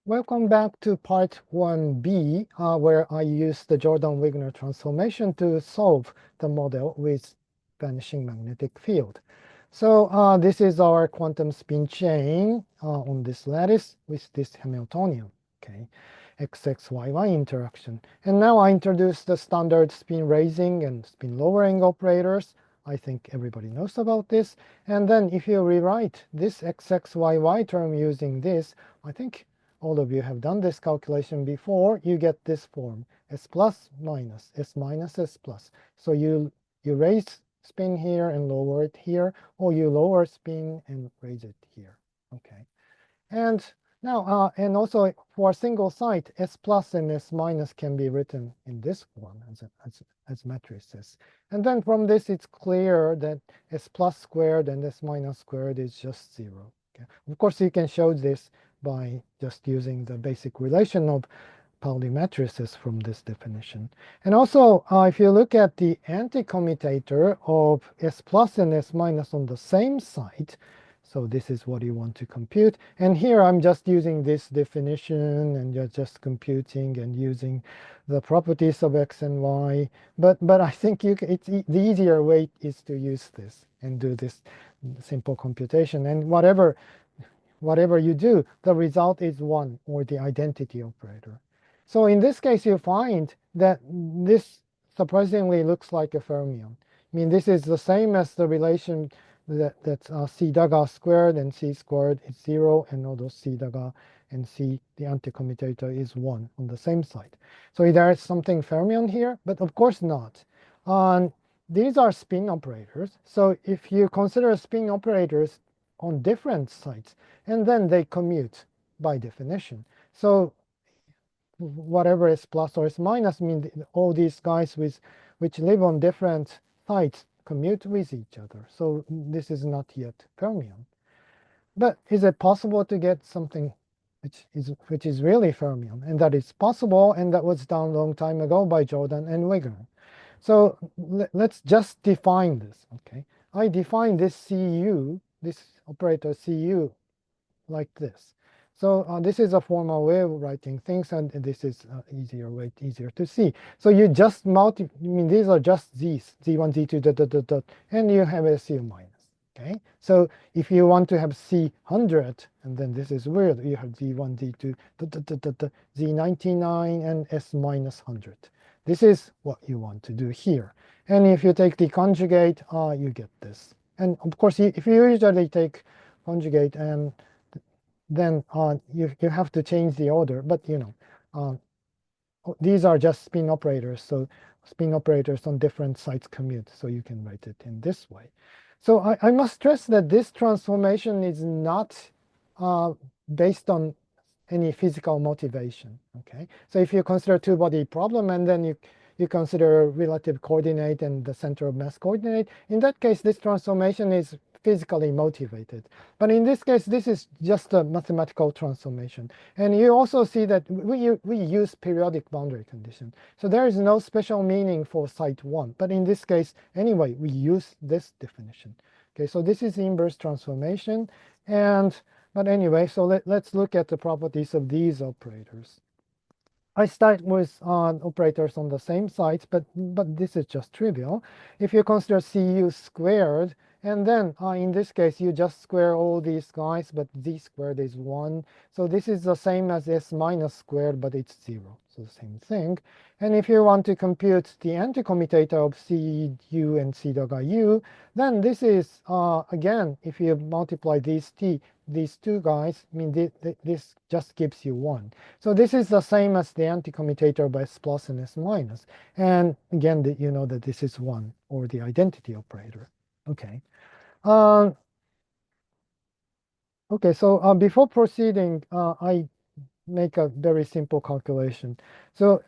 Welcome back to part 1b, where I used the Jordan-Wigner transformation to solve the model with vanishing magnetic field. So this is our quantum spin chain on this lattice with this Hamiltonian, okay, XXYY interaction. And now I introduce the standard spin raising and spin lowering operators. I think everybody knows about this. And then if you rewrite this XXYY term using this, I think all of you have done this calculation before, you get this form, S plus minus, S minus S plus. So you raise spin here and lower it here, or you lower spin and raise it here. Okay. And now, and also for a single site, S plus and S minus can be written in this form as matrices. And then from this, it's clear that S plus squared and S minus squared is just 0. Okay. Of course, you can show this by just using the basic relation of Pauli matrices from this definition. And also, if you look at the anti-commutator of S plus and S minus on the same site, so this is what you want to compute. And here I'm just using this definition and you're just computing and using the properties of x and y. But I think the easier way is to use this and do this simple computation. And whatever you do, the result is 1, or the identity operator. So in this case, you find that this surprisingly looks like a fermion. I mean, this is the same as the relation that's C dagger squared and C squared is 0, and although C dagger and C, the anti-commutator, is 1 on the same side. So there is something fermion here, but of course not. These are spin operators. So if you consider spin operators on different sites, and then they commute by definition. So whatever is plus or is minus, I mean, all these guys which live on different sites commute with each other. So this is not yet fermion. But is it possible to get something which is really fermion? And that is possible, and that was done a long time ago by Jordan and Wigner. So let's just define this. Okay, I define this CU, this operator CU, like this. So this is a formal way of writing things, and this is easier to see. So you just multiply. I mean, these are just z's, z1, z2, dot, dot, dot, dot, and you have a cu minus. Okay. So if you want to have C100, and then this is weird, you have z1, z2, dot, dot, dot, dot, dot, z99, and s minus 100. This is what you want to do here. And if you take the conjugate, you get this. And of course, if you usually take conjugate, and then you have to change the order. But these are just spin operators. So spin operators on different sites commute. So you can write it in this way. So I must stress that this transformation is not based on any physical motivation. Okay. So if you consider two-body problem, and then you consider relative coordinate and the center of mass coordinate, in that case, this transformation is physically motivated. But in this case, this is just a mathematical transformation. And you also see that we use periodic boundary condition. So there is no special meaning for site 1. But in this case, anyway, we use this definition. Okay, so this is inverse transformation. But anyway, so let's look at the properties of these operators. I start with operators on the same sites, but this is just trivial. If you consider CU squared, and then in this case, you just square all these guys, but z squared is 1. So this is the same as s minus squared, but it's 0. So the same thing. And if you want to compute the anti-commutator of CU and C dagger U, then this is, again, if you multiply these two guys, I mean, this just gives you 1. So this is the same as the anti-commutator by S plus and S minus. And again, you know that this is 1, or the identity operator. Okay. Okay, so before proceeding, I make a very simple calculation. So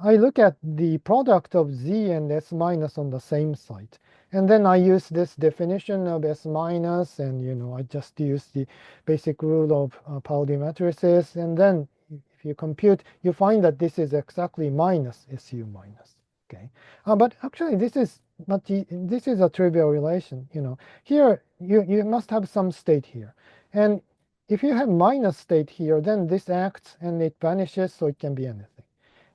I look at the product of z and s minus on the same site. And then I use this definition of s minus, and I just use the basic rule of Pauli matrices. And then if you compute, you find that this is exactly minus su minus. Okay, but actually this is not this is a trivial relation. Here you must have some state here, and if you have minus state here, then this acts and it vanishes, so it can be anything.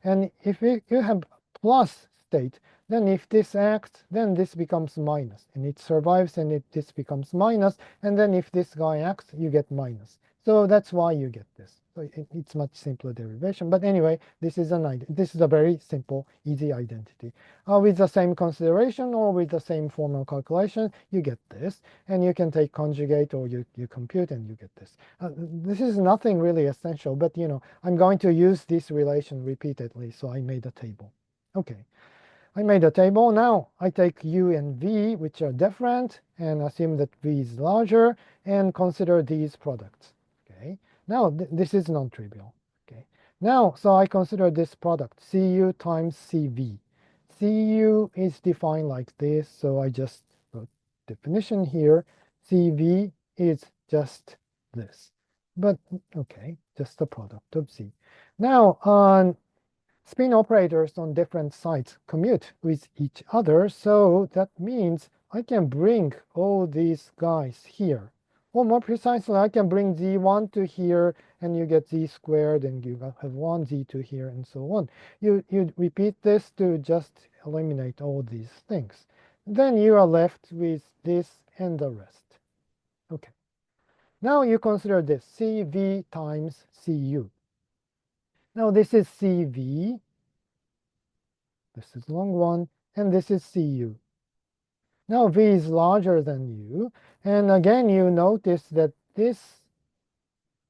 And if you have plus state, then if this acts, then this becomes minus, and it survives, and this becomes minus, and then if this guy acts, you get minus. So that's why you get this. So it's much simpler derivation. But anyway, this is a very simple, easy identity. With the same consideration or with the same formal calculation, you get this, and you can take conjugate or you compute and you get this. This is nothing really essential, but I'm going to use this relation repeatedly, so I made a table. Okay. I made a table. Now I take u and v, which are different, and assume that v is larger, and consider these products. Okay. Now this is non-trivial. Okay. Now, so I consider this product, cu times cv. Cu is defined like this, so I just wrote definition here. Cv is just this. But okay, just the product of z. Now on spin operators on different sites commute with each other, so that means I can bring all these guys here. Or more precisely, I can bring z1 to here, and you get z squared, and you have 1 z2 here, and so on. You repeat this to just eliminate all these things. Then you are left with this and the rest. Okay. Now you consider this, cv times cu. Now this is cv. This is long one, and this is cu. Now v is larger than u, and again you notice that this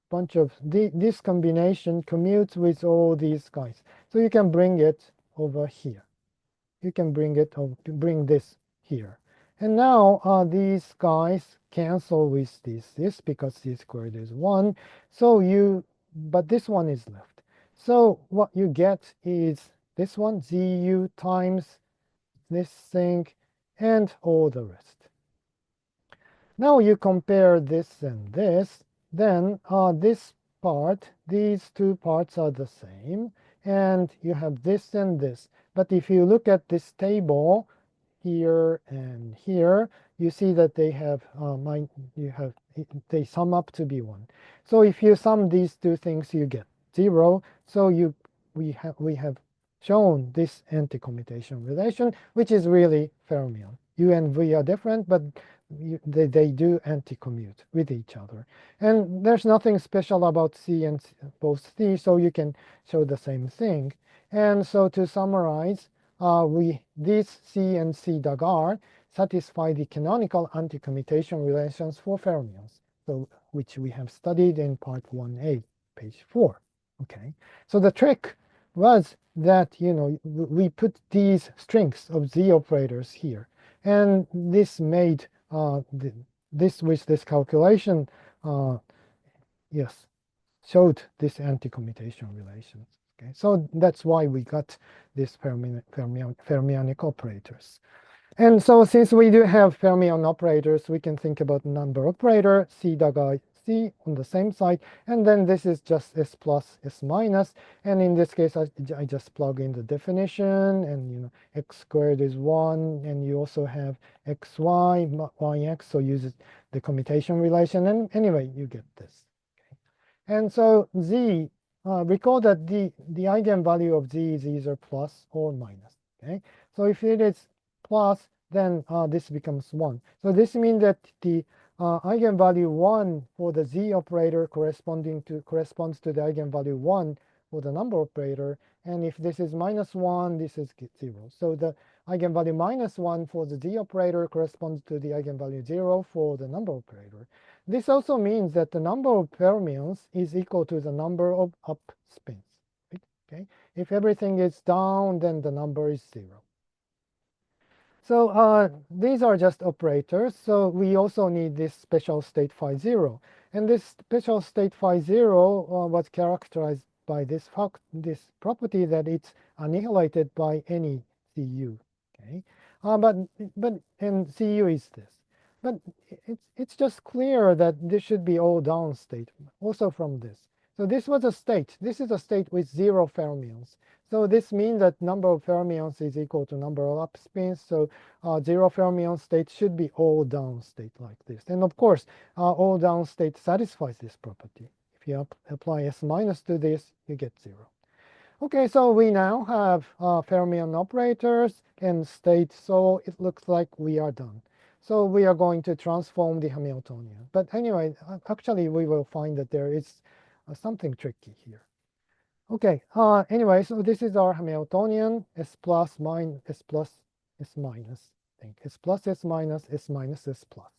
bunch of this combination commutes with all these guys. So you can bring it over here. You can bring this here. And now these guys cancel with this because c squared is 1. So but this one is left. So what you get is this one, zu times this thing, and all the rest. Now you compare this and this, then this part, these two parts are the same, and you have this and this. But if you look at this table here and here, you see that they have they sum up to be 1. So if you sum these two things, you get 0. So we have shown this anti-commutation relation, which is really fermion. U and V are different, but they do anti-commute with each other. And there's nothing special about C and both C, so you can show the same thing. And so to summarize, these C and C Dagard satisfy the canonical anti-commutation relations for fermions, so which we have studied in part 1a, page 4. Okay, so the trick was that we put these strings of z operators here, and this made this with this calculation, yes, showed this anti-commutation relations. Okay, so that's why we got these fermionic operators. And so since we do have fermion operators, we can think about number operator, C Dagard C on the same side, and then this is just S plus S minus, and in this case I just plug in the definition, and x squared is 1, and you also have xy, yx, so use the commutation relation, and anyway you get this. Okay. And so z, recall that the eigenvalue of z is either plus or minus. Okay, so if it is plus, then this becomes 1. So this means that the eigenvalue 1 for the z operator corresponds to the eigenvalue 1 for the number operator. And if this is minus 1, this is 0. So the eigenvalue minus 1 for the z operator corresponds to the eigenvalue 0 for the number operator. This also means that the number of fermions is equal to the number of up spins. Right? Okay. If everything is down, then the number is 0. So these are just operators. So we also need this special state phi 0. And this special state phi 0 was characterized by this property that it's annihilated by any Cu. Okay, and Cu is this. But it's just clear that this should be all down state, also from this. So this was a state. This is a state with 0 fermions. So this means that number of fermions is equal to number of up spins. So 0 fermion state should be all down state like this. And of course, all down state satisfies this property. If you apply S minus to this, you get 0. Okay, so we now have fermion operators and state, so it looks like we are done. So we are going to transform the Hamiltonian. But anyway, actually we will find that there is something tricky here. Okay, anyway, so this is our Hamiltonian, S plus minus, S plus, S minus, I think, S plus, S minus, S minus, S plus.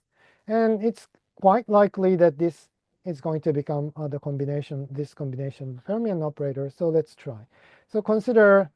And it's quite likely that this is going to become the combination, this combination fermion operator. So let's try. So consider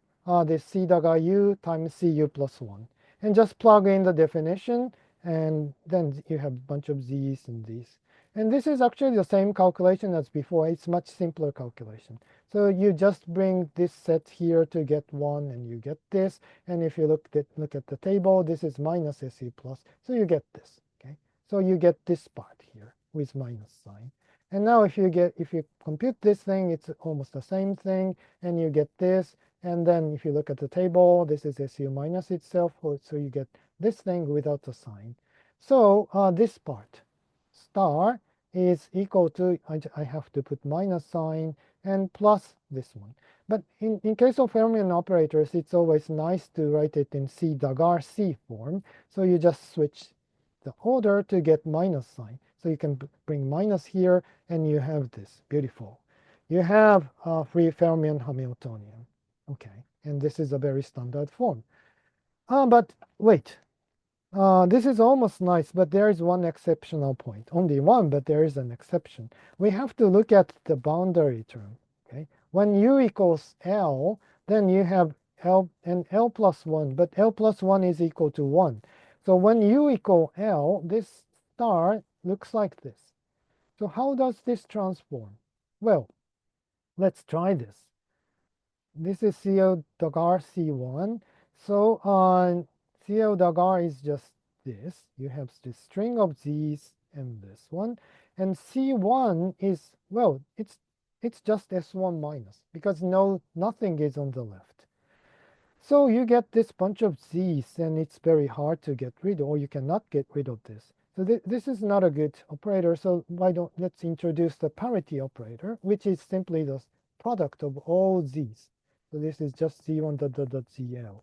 this C dagger U times CU plus 1. And just plug in the definition, and then you have a bunch of Z's and Z's. And this is actually the same calculation as before. It's much simpler calculation. So you just bring this set here to get 1, and you get this. And if you look at the table, this is minus SE plus. So you get this. Okay. So you get this part here with minus sign. And now if you compute this thing, it's almost the same thing, and you get this. And then if you look at the table, this is SU minus itself, so you get this thing without the sign. So this part, star, is equal to, I have to put minus sign and plus this one. But in case of fermion operators, it's always nice to write it in C dagger C form. So you just switch the order to get minus sign. So you can bring minus here, and you have this. Beautiful. You have a free fermion Hamiltonian. Okay, and this is a very standard form. But wait, this is almost nice, but there is one exceptional point. Only one, but there is an exception. We have to look at the boundary term. Okay, when U equals L, then you have L and L plus 1, but L plus 1 is equal to 1. So when U equal L, this star looks like this. So how does this transform? Well, let's try this. This is CO dagger C1. So CO dagger is just this. You have this string of Z's and this one. And C1 is, well, it's just S1 minus, because nothing is on the left. So you get this bunch of Z's, and it's very hard to get rid of, or you cannot get rid of this. So this is not a good operator. So let's introduce the parity operator, which is simply the product of all Z's. So this is just Z1 dot ZL,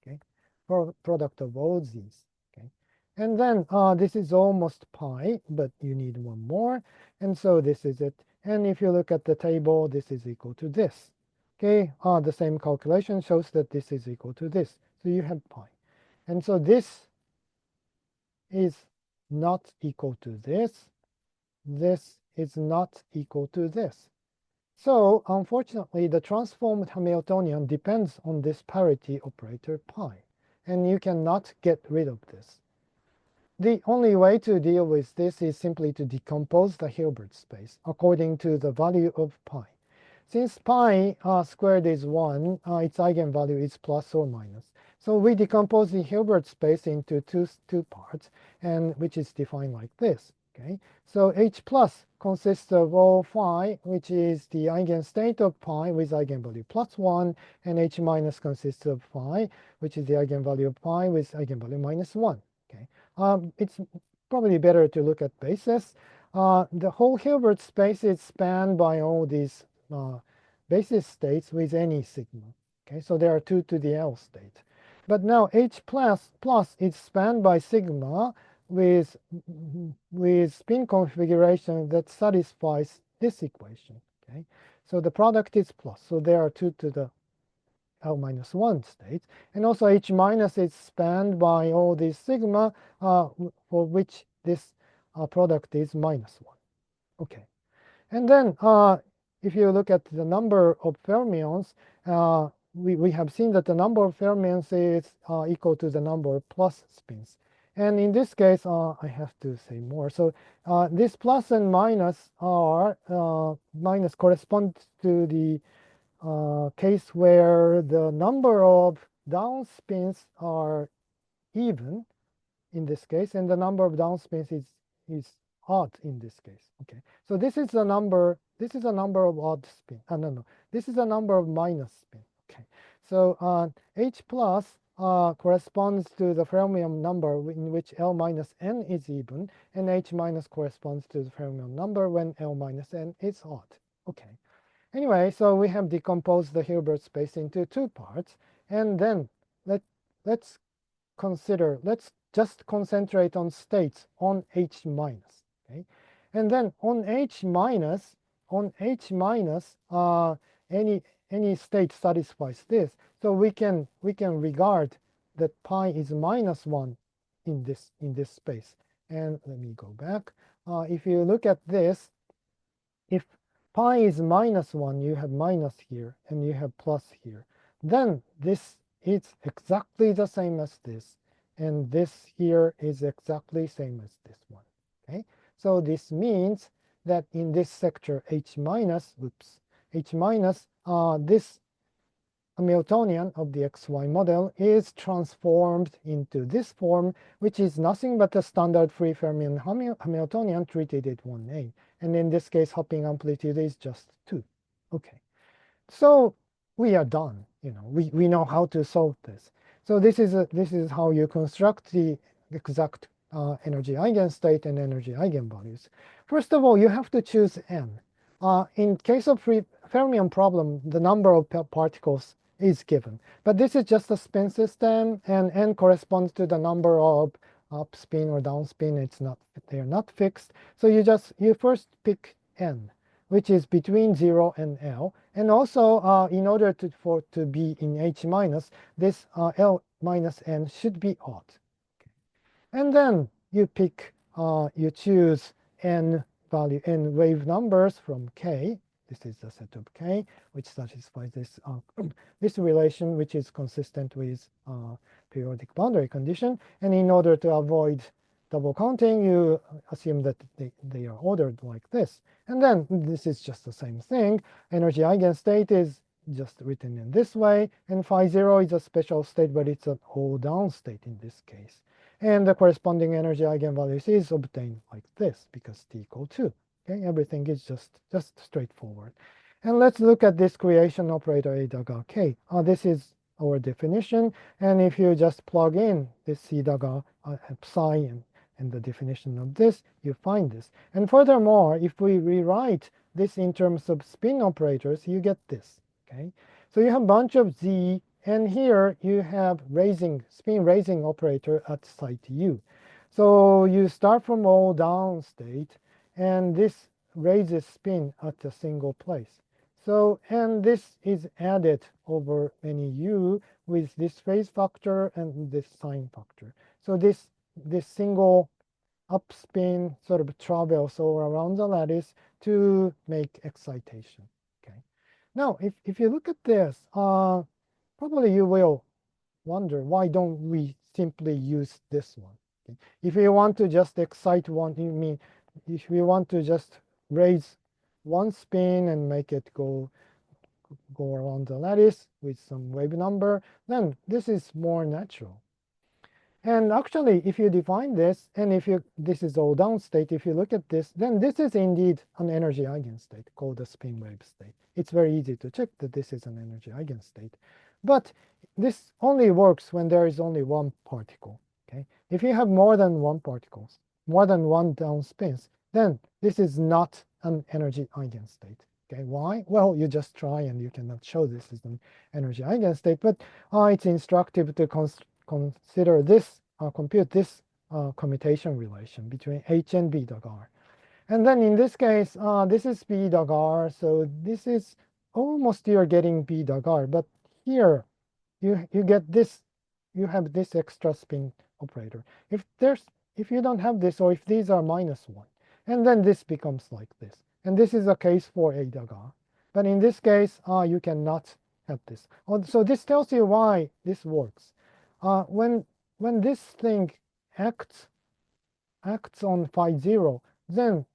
okay, for product of all Z's, okay. And then this is almost pi, but you need one more, and so this is it. And if you look at the table, this is equal to this. Okay, the same calculation shows that this is equal to this. So you have pi. And so this is not equal to this. This is not equal to this. So unfortunately, the transformed Hamiltonian depends on this parity operator pi. And you cannot get rid of this. The only way to deal with this is simply to decompose the Hilbert space according to the value of pi. Since pi squared is 1, its eigenvalue is plus or minus. So we decompose the Hilbert space into two parts, and which is defined like this. Okay, so H plus consists of all phi, which is the eigenstate of pi with eigenvalue plus 1, and H minus consists of phi, which is the eigenvalue of pi with eigenvalue minus 1. Okay, it's probably better to look at basis. The whole Hilbert space is spanned by all these basis states with any sigma. Okay, so there are 2 to the L state. But now H plus is spanned by sigma with spin configuration that satisfies this equation. Okay, so the product is plus. So there are 2 to the L minus 1 states. And also H minus is spanned by all these sigma for which this product is minus 1. Okay, and then if you look at the number of fermions, we have seen that the number of fermions is equal to the number of plus spins. And in this case, I have to say more. So this plus and minus are minus corresponds to the case where the number of down spins are even in this case, and the number of down spins is odd in this case. Okay, so this is a number. This is a number of odd spin. No. This is a number of minus spin. Okay, so H plus corresponds to the fermion number in which L minus n is even, and H minus corresponds to the fermion number when L minus n is odd. Okay. Anyway, so we have decomposed the Hilbert space into two parts, and then let's consider, let's just concentrate on states on H minus. Okay, and then on H minus, any state satisfies this, so we can regard that pi is -1 in this space. And let me go back. If you look at this, if pi is -1, you have minus here and you have plus here, then this is exactly the same as this, and this here is exactly same as this one. Okay, so this means that in this sector H minus, this Hamiltonian of the XY model is transformed into this form, which is nothing but a standard free fermion Hamiltonian treated at 1A. And in this case, hopping amplitude is just 2. Okay, so we are done. We know how to solve this. So this is how you construct the exact energy eigenstate and energy eigenvalues. First of all, you have to choose n. In case of free fermion problem, the number of particles is given, but this is just a spin system, and n corresponds to the number of up spin or down spin. They're not fixed, so you first pick n, which is between 0 and L, and also in order to be in H minus, this L minus n should be odd. And then you choose n wave numbers from K. This is the set of K, which satisfies this this relation, which is consistent with periodic boundary condition. And in order to avoid double counting, you assume that they are ordered like this. And then this is just the same thing. Energy eigenstate is just written in this way, and phi 0 is a special state, but it's an all down state in this case. And the corresponding energy eigenvalues is obtained like this, because t equal 2. Okay, everything is just straightforward. And let's look at this creation operator A daga k. This is our definition, and if you just plug in this c daga psi and the definition of this, you find this. And furthermore, if we rewrite this in terms of spin operators, you get this. Okay, so you have a bunch of z, and here you have spin raising operator at site u. So you start from all down state, and this raises spin at a single place. So, and this is added over many u with this phase factor and this sign factor. So this single up spin sort of travels all around the lattice to make excitation. Okay. Now, if you look at this, probably you will wonder, why don't we simply use this one? Okay. If you want to just excite one, if you want to just raise one spin and make it go around the lattice with some wave number, then this is more natural. And actually, if you define this, and this is all down state, if you look at this, then this is indeed an energy eigenstate called the spin wave state. It's very easy to check that this is an energy eigenstate. But this only works when there is only one particle. Okay, if you have more than one particles, more than one down spins, then this is not an energy eigenstate. Okay, why? Well, you just try and you cannot show this is an energy eigenstate, but it's instructive to consider this, compute this commutation relation between H and B dog R. And then in this case, this is B dog R, so this is almost you're getting B dog R, but here you get this, you have this extra spin operator. If you don't have this, or if these are -1, and then this becomes like this. And this is a case for A dog R. But in this case, you cannot have this. So this tells you why this works. When this thing acts on phi 0, then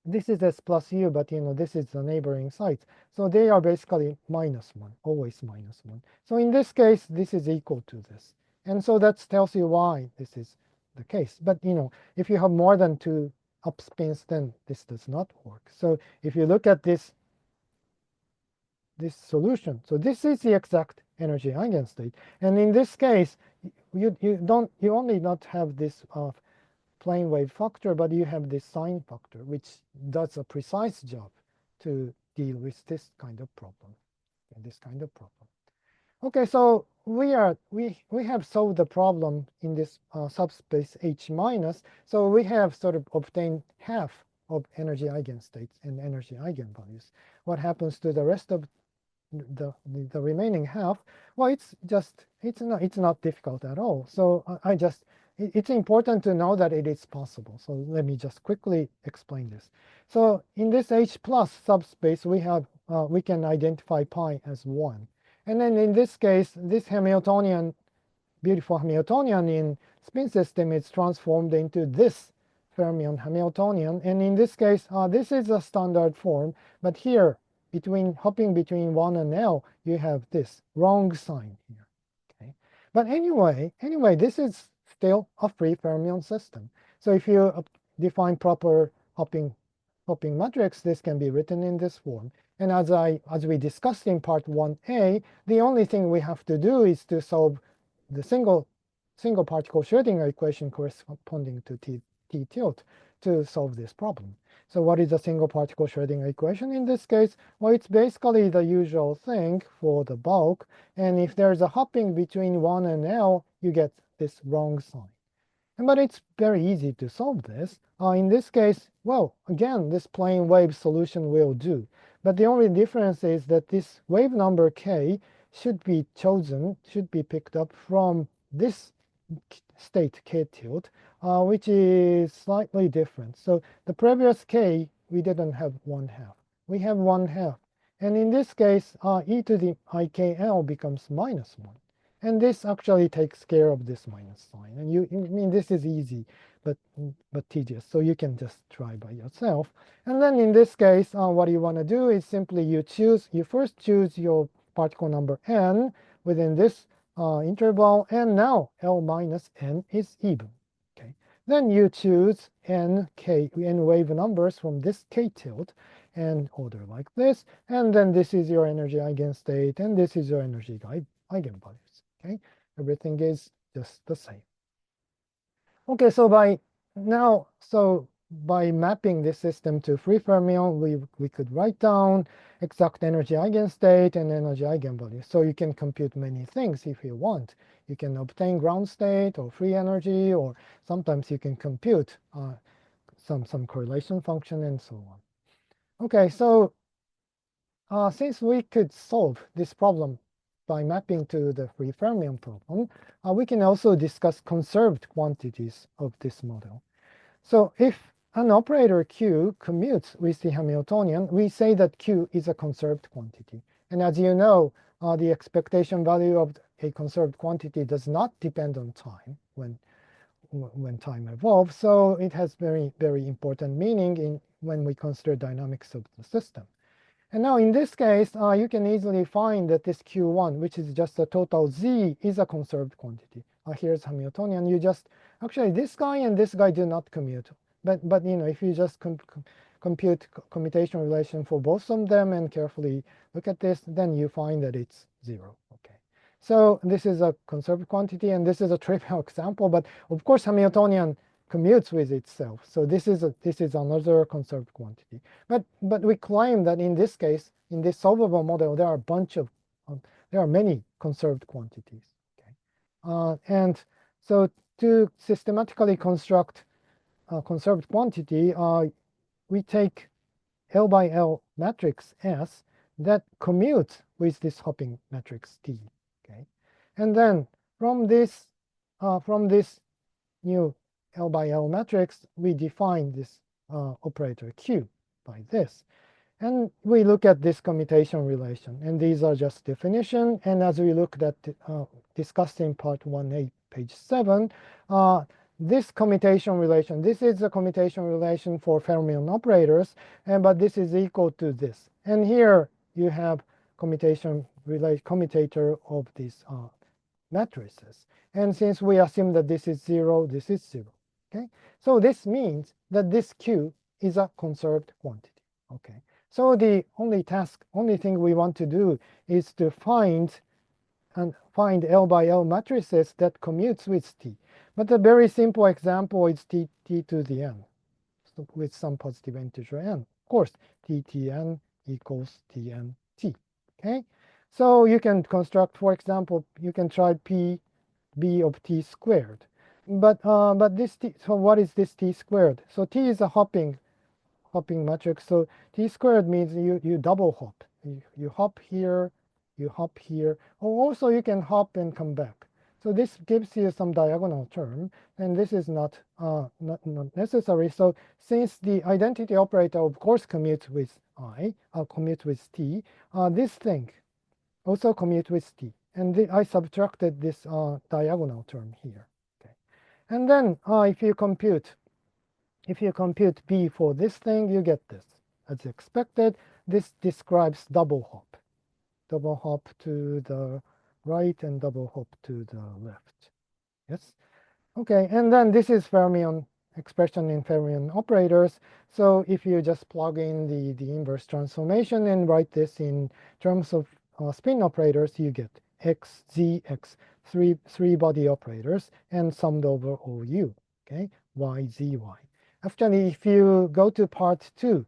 this is S plus U, but this is the neighboring sites. So they are basically -1, always -1. So in this case, this is equal to this. And so that tells you why this is the case. But if you have more than 2 up spins, then this does not work. So if you look at this solution, so this is the exact energy eigenstate, and in this case, you only not have this plane wave factor, but you have this sign factor, which does a precise job to deal with this kind of problem. Okay, so we have solved the problem in this subspace H minus. So we have sort of obtained half of energy eigenstates and energy eigenvalues. What happens to the rest of the remaining half? Well, it's not difficult at all. So it's important to know that it is possible. So let me just quickly explain this. So in this H plus subspace, we can identify pi as 1. And then in this case, this Hamiltonian, beautiful Hamiltonian in spin system is transformed into this fermion Hamiltonian. And in this case, this is a standard form. But here, hopping between 1 and L, you have this wrong sign here. Okay. But anyway, this is still a free fermion system. So if you define proper hopping matrix, this can be written in this form. And as we discussed in part 1a, the only thing we have to do is to solve the single particle Schrödinger equation corresponding to T tilt to solve this problem. So what is a single particle Schrödinger equation in this case? Well, it's basically the usual thing for the bulk. And if there's a hopping between 1 and L, you get this wrong sign. But it's very easy to solve this. In this case, well, again, this plane wave solution will do. But the only difference is that this wave number k should be picked up from this state k tilt, which is slightly different. So the previous k, we didn't have 1/2. We have 1/2. And in this case, e to the ikl becomes -1. And this actually takes care of this minus sign. And this is easy, but tedious. So you can just try by yourself. And then in this case, what you want to do is simply you first choose your particle number n within this interval. And now L minus n is even. Okay. Then you choose n wave numbers from this k tilt and order like this. And then this is your energy eigenstate, and this is your energy eigenvalues. Okay, everything is just the same. Okay, so by mapping this system to free fermion, we could write down exact energy eigenstate and energy eigenvalue. So you can compute many things if you want. You can obtain ground state or free energy, or sometimes you can compute some correlation function and so on. Okay, so since we could solve this problem by mapping to the free fermion problem, we can also discuss conserved quantities of this model. So if an operator Q commutes with the Hamiltonian, we say that Q is a conserved quantity. And as you know, the expectation value of a conserved quantity does not depend on time when time evolves. So it has very, very important meaning when we consider dynamics of the system. And now in this case, you can easily find that this Q1, which is just a total Z, is a conserved quantity. Here's Hamiltonian. Actually, this guy and this guy do not commute. But if you just compute commutation relation for both of them and carefully look at this, then you find that it's 0. Okay. So this is a conserved quantity, and this is a trivial example. But of course, Hamiltonian commutes with itself. So this is another conserved quantity. But we claim that in this case, in this solvable model, there are many conserved quantities. Okay, and so to systematically construct a conserved quantity, we take L by L matrix S that commutes with this hopping matrix T. Okay, and then from this new L by L matrix, we define this operator Q by this. And we look at this commutation relation. And these are just definition. And as we looked at discussed in part 1a, page 7, this commutation relation, this is the commutation relation for fermion operators, but this is equal to this. And here you have commutator of this matrices. And since we assume that this is 0, this is 0. Okay, so this means that this Q is a conserved quantity. Okay, so the only thing we want to do is to find L by L matrices that commutes with T. But a very simple example is T to the n, so with some positive integer n. Of course, Tn equals Tn T. Okay, so you can construct, for example, you can try P b of t squared. But this t, so what is this t squared? So t is a hopping matrix. So t squared means you double hop. You hop here, you hop here. Or also you can hop and come back. So this gives you some diagonal term, and this is not necessary. So since the identity operator of course commutes with commute with t, this thing also commute with t. And I subtracted this diagonal term here. Okay, and then if you compute b for this thing, you get this. As expected, this describes double hop to the right and double hop to the left. Yes. Okay, and then this is fermion expression in fermion operators. So if you just plug in the inverse transformation and write this in terms of spin operators, you get x, z, x, three body operators, and summed over OU. Okay, y, z, y. Actually, if you go to part 2,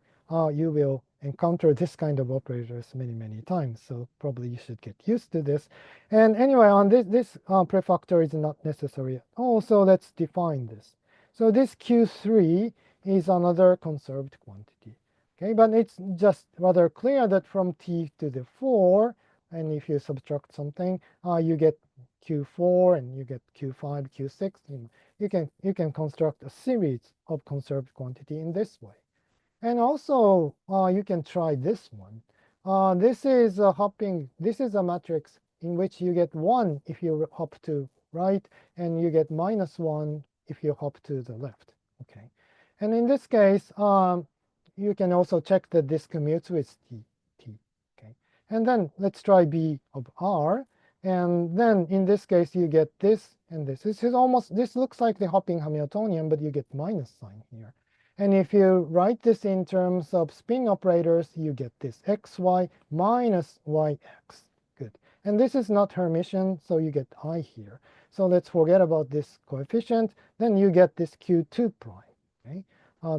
you will encounter this kind of operators many times. So probably you should get used to this. And anyway, on this prefactor is not necessary at all. So let's define this. So this Q3 is another conserved quantity. Okay, but it's just rather clear that from t to the 4, and if you subtract something, you get Q4 and you get Q5, Q6. You can construct a series of conserved quantity in this way. And also, you can try this one. This is a matrix in which you get 1 if you hop to right, and you get -1 if you hop to the left. Okay, and in this case, you can also check that this commutes with t. Okay, and then let's try b of r, and then in this case you get this and this. This looks like the hopping Hamiltonian, but you get minus sign here. And if you write this in terms of spin operators, you get this xy minus yx. Good. And this is not Hermitian, so you get I here. So let's forget about this coefficient. Then you get this q2 prime. Okay.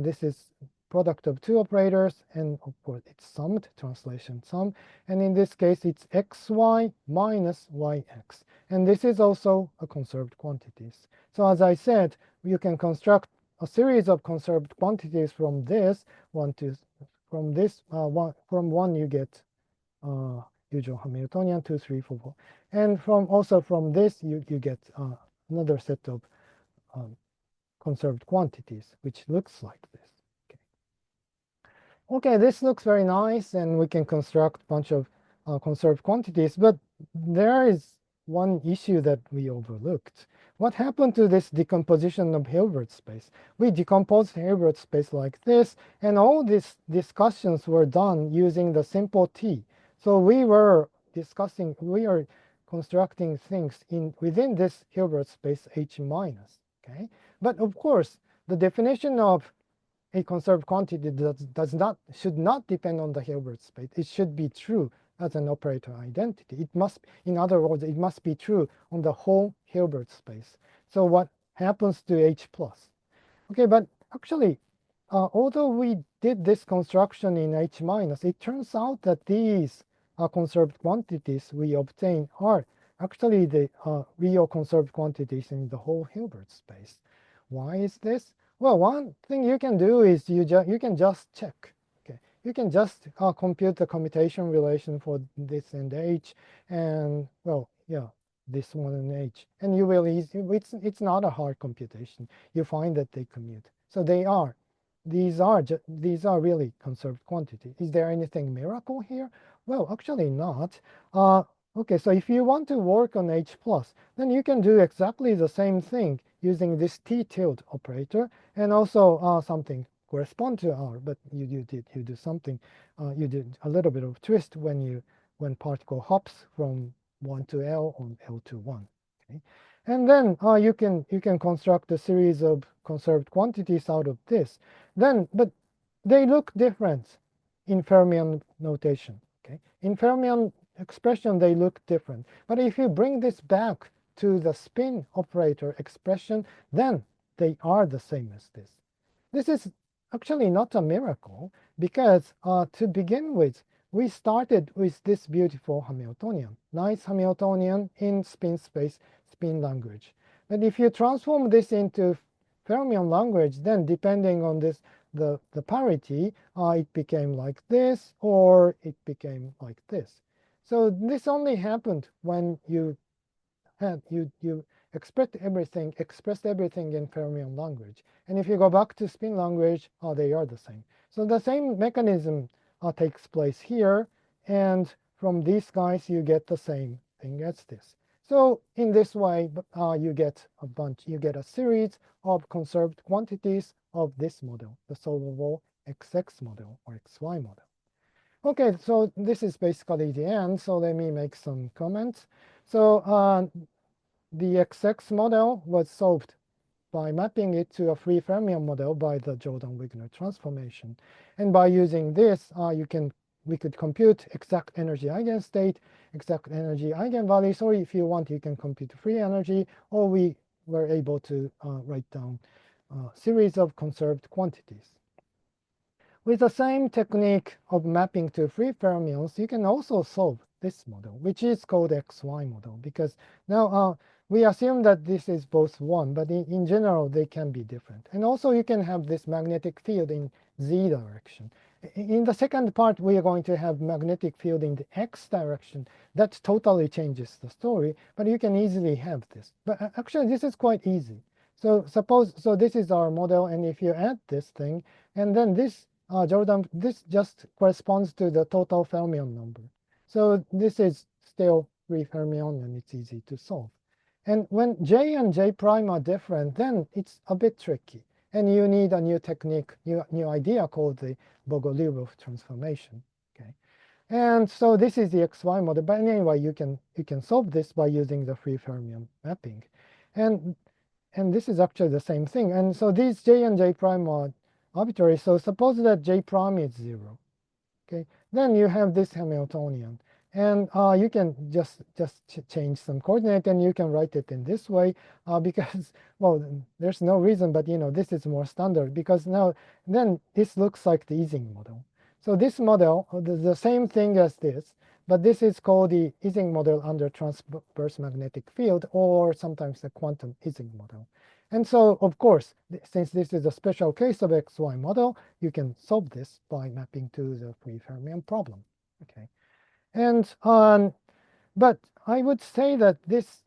This is product of two operators, and of course it's summed, translation sum. And in this case, it's xy minus yx. And this is also a conserved quantities. So as I said, you can construct a series of conserved quantities from this one from one you get usual Hamiltonian 2, 3, 4, 4, and from this you get another set of conserved quantities, which looks like this. Okay, this looks very nice, and we can construct a bunch of conserved quantities, but there is one issue that we overlooked. What happened to this decomposition of Hilbert space? We decomposed Hilbert space like this, and all these discussions were done using the simple T. So we are constructing things within this Hilbert space H minus. Okay, but of course, the definition of a conserved quantity should not depend on the Hilbert space. It should be true as an operator identity. It must, in other words, it must be true on the whole Hilbert space. So what happens to H plus? Okay, but actually, although we did this construction in H minus, it turns out that these conserved quantities we obtain are actually the real conserved quantities in the whole Hilbert space. Why is this? Well, one thing you can do is you can just check. Okay, you can just compute the commutation relation for this and H, and well, yeah, this one and H, and you will it's not a hard computation. You find that they commute, so these are really conserved quantity. Is there anything miracle here? Well, actually not. Okay, so if you want to work on H plus, then you can do exactly the same thing using this T tilde operator, and also something correspond to R. But you do something. You did a little bit of twist when particle hops from 1 to L on L to 1. Okay? And then you can construct a series of conserved quantities out of this. But they look different in fermion notation. Okay? In fermion expression, they look different. But if you bring this back to the spin operator expression, then they are the same as this. This is actually not a miracle because to begin with, we started with this beautiful Hamiltonian, nice Hamiltonian in spin space, spin language. But if you transform this into fermion language, then depending on this, the parity, it became like this or it became like this. So this only happened when you expressed everything in fermion language. And if you go back to spin language, they are the same. So the same mechanism takes place here, and from these guys you get the same thing as this. So in this way, you get a series of conserved quantities of this model, the solvable XX model or XY model. Okay, so this is basically the end. So let me make some comments. So the XX model was solved by mapping it to a free fermion model by the Jordan-Wigner transformation. And by using this, we could compute exact energy eigenstate, exact energy eigenvalues, or if you want, you can compute free energy, or we were able to write down a series of conserved quantities. With the same technique of mapping to free fermions, you can also solve this model, which is called XY model, because now we assume that this is both one, but in general, they can be different. And also, you can have this magnetic field in Z direction. In the second part, we are going to have magnetic field in the X direction. That totally changes the story, but you can easily have this. But actually, this is quite easy. So this is our model, and if you add this thing, and then this this just corresponds to the total fermion number. So this is still free fermion, and it's easy to solve. And when J and J prime are different, then it's a bit tricky. And you need a new technique, new idea called the Bogoliubov transformation. Okay. And so this is the XY model. But anyway, you can solve this by using the free fermion mapping. And this is actually the same thing. And so these J and J prime are arbitrary. So suppose that J prime is 0. Okay, then you have this Hamiltonian, and you can just change some coordinate, and you can write it in this way because well, there's no reason, but this is more standard because now then this looks like the Ising model. So this model, the same thing as this, but this is called the Ising model under transverse magnetic field, or sometimes the quantum Ising model. And so, of course, since this is a special case of XY model, you can solve this by mapping to the free fermion problem. Okay, and but I would say that this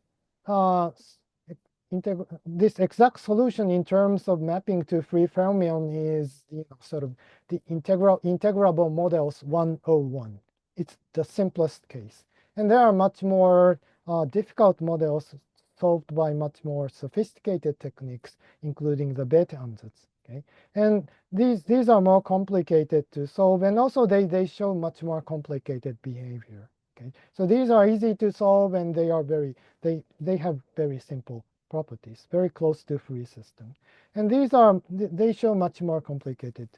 exact solution in terms of mapping to free fermion is sort of the integrable models 101. It's the simplest case, and there are much more difficult models solved by much more sophisticated techniques, including the beta ansatz. Okay, and these are more complicated to solve, and also they show much more complicated behavior. Okay, so these are easy to solve, and they have very simple properties, very close to free system. And they show much more complicated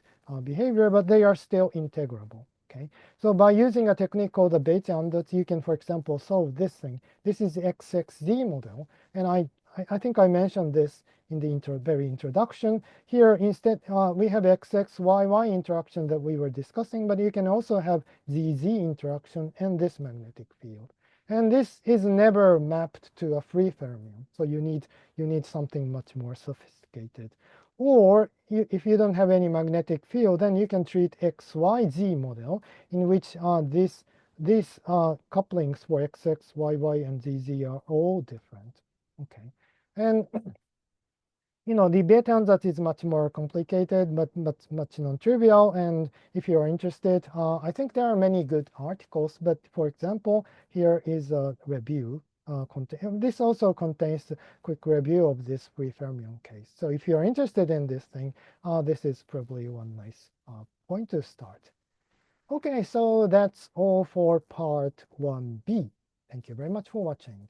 behavior, but they are still integrable. Okay, so by using a technique called the beta ansatz, you can, for example, solve this thing. This is the XXZ model, and I think I mentioned this in the very introduction. Here, instead, we have XXYY interaction that we were discussing, but you can also have ZZ interaction and this magnetic field. And this is never mapped to a free fermion, so you need something much more sophisticated. Or if you don't have any magnetic field, then you can treat XYZ model, in which these couplings for XX, YY, and ZZ are all different. Okay, and the beta ansatz is much more complicated, but much non-trivial. And if you are interested, I think there are many good articles. But for example, here is a review. This also contains a quick review of this free fermion case. So if you are interested in this thing, this is probably one nice point to start. Okay, so that's all for part 1B. Thank you very much for watching.